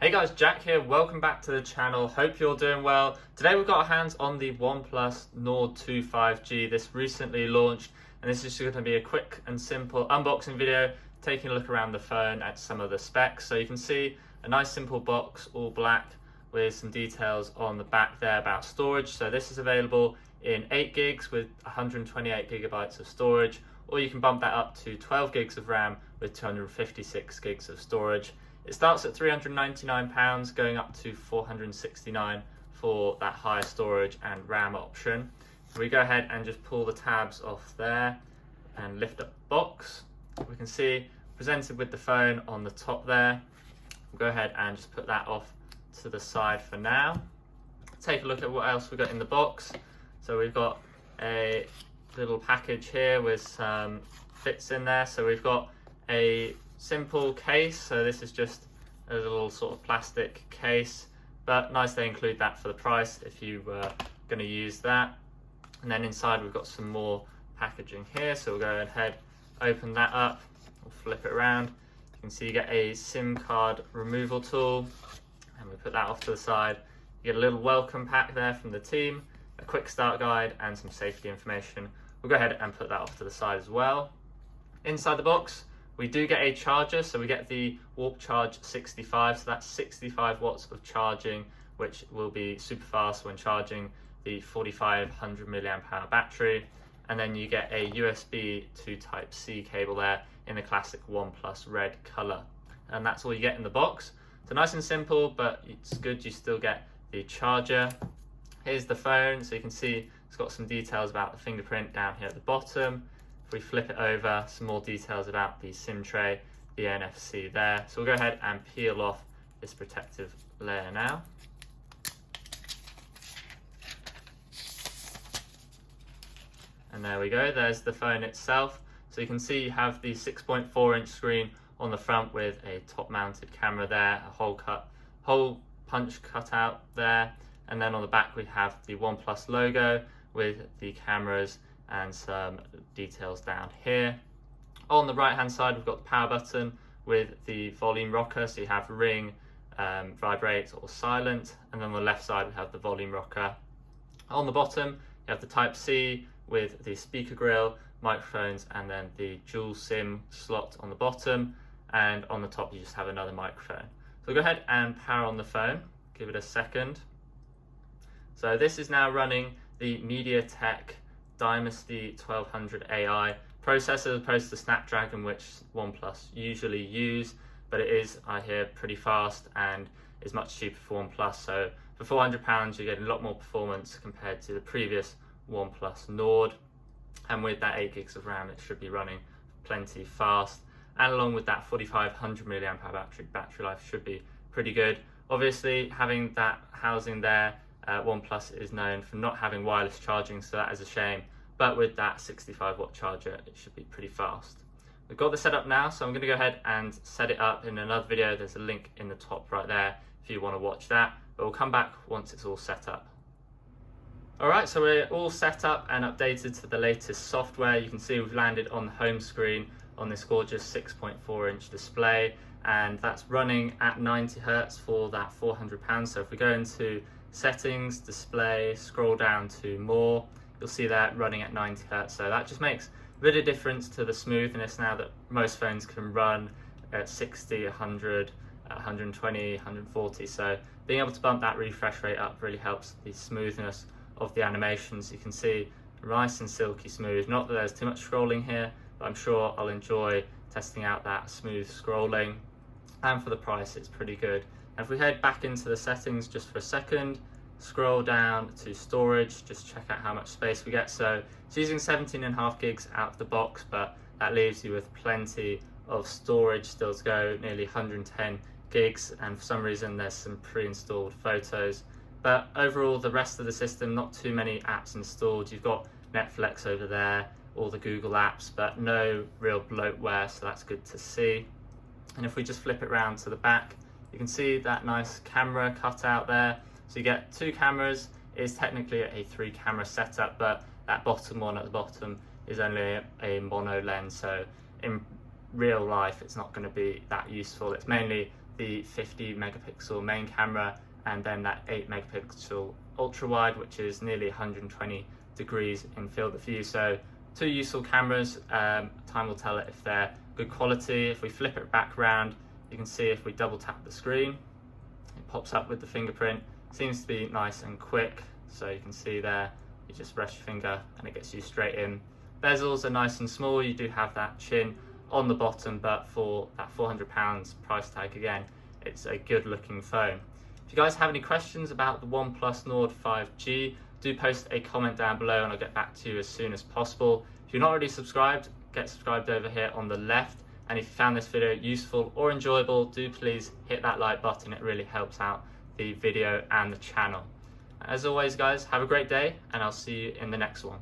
Hey guys, Jack here. Welcome back to the channel. Hope you're doing well. Today we've got our hands on the OnePlus Nord 2 5G. This recently launched, and this is just going to be a quick and simple unboxing video, taking a look around the phone at some of the specs. So you can see a nice simple box, all black, with some details on the back there about storage. So this is available in 8 gigs with 128 gigabytes of storage, or you can bump that up to 12 gigs of RAM with 256 gigs of storage. It starts at £399, going up to £469 for that higher storage and RAM option. If we go ahead and just pull the tabs off there and lift up the box, we can see presented with the phone on the top there. We'll go ahead and just put that off to the side for now. Take a look at what else we got in the box. So we've got a little package here with some bits in there. So we've got a simple case, so this is just a little sort of plastic case, but nice they include that for the price if you were going to use that. And then inside we've got some more packaging here, so we'll go ahead, open that up, we'll flip it around. You can see you get a SIM card removal tool, and we put that off to the side. You get a little welcome pack there from the team, a quick start guide and some safety information. We'll go ahead and put that off to the side as well. Inside the box we do get a charger, so we get the Warp Charge 65, so that's 65 watts of charging, which will be super fast when charging the 4500 milliamp hour battery. And then you get a USB to Type-C cable there in the classic OnePlus red color. And that's all you get in the box. So nice and simple, but it's good you still get the charger. Here's the phone, so you can see it's got some details about the fingerprint down here at the bottom. If we flip it over, some more details about the SIM tray, the NFC there. So we'll go ahead and peel off this protective layer now. And there we go, there's the phone itself. So you can see you have the 6.4-inch screen on the front with a top-mounted camera there, a hole punch cutout there. And then on the back we have the OnePlus logo with the cameras and some details down here. On the right hand side we've got the power button with the volume rocker, so you have ring, vibrate or silent, and then on the left side we have the volume rocker. On the bottom you have the Type-C with the speaker grill, microphones, and then the dual SIM slot on the bottom, and on the top you just have another microphone. So we'll go ahead and power on the phone, give it a second. So this is now running the MediaTek Dimensity 1200 AI processor as opposed to the Snapdragon, which OnePlus usually use, but it is, I hear, pretty fast and is much cheaper for OnePlus. So for £400 you're getting a lot more performance compared to the previous OnePlus Nord, and with that 8 gigs of RAM it should be running plenty fast, and along with that 4500 milliamp hour battery life should be pretty good. Obviously having that housing there, OnePlus is known for not having wireless charging, so that is a shame, but with that 65 watt charger it should be pretty fast. We've got the setup now, so I'm going to go ahead and set it up in another video. There's a link in the top right there if you want to watch that, but we'll come back once it's all set up. Alright, so we're all set up and updated to the latest software. You can see we've landed on the home screen on this gorgeous 6.4-inch display, and that's running at 90 Hz for that £400. So if we go into settings, display, scroll down to more, you'll see that running at 90 Hz. So that just makes a bit of difference to the smoothness now that most phones can run at 60, 100, 120, 140. So being able to bump that refresh rate up really helps the smoothness of the animations. You can see nice and silky smooth. Not that there's too much scrolling here, but I'm sure I'll enjoy testing out that smooth scrolling. And for the price, it's pretty good. And if we head back into the settings just for a second, scroll down to storage, just check out how much space we get. So it's using 17.5 gigs out of the box, but that leaves you with plenty of storage still to go, nearly 110 gigs. And for some reason, there's some pre-installed photos. But overall, the rest of the system, not too many apps installed. You've got Netflix over there, all the Google apps, but no real bloatware, so that's good to see. And if we just flip it around to the back, you can see that nice camera cutout there. So you get 2 cameras. It is technically a 3-camera setup, but that bottom one at the bottom is only a mono lens, so in real life it's not going to be that useful. It's mainly the 50 megapixel main camera, and then that 8 megapixel ultra wide, which is nearly 120 degrees in field of view. So two useful cameras. Time will tell if they're good quality. If we flip it back around, you can see if we double tap the screen, it pops up with the fingerprint. Seems to be nice and quick. So you can see there, you just rest your finger and it gets you straight in. Bezels are nice and small. You do have that chin on the bottom, but for that £400 price tag, again, it's a good looking phone. If you guys have any questions about the OnePlus Nord 5G, do post a comment down below and I'll get back to you as soon as possible. If you're not already subscribed, get subscribed over here on the left. And if you found this video useful or enjoyable, do please hit that like button. It really helps out the video and the channel. As always, guys, have a great day and I'll see you in the next one.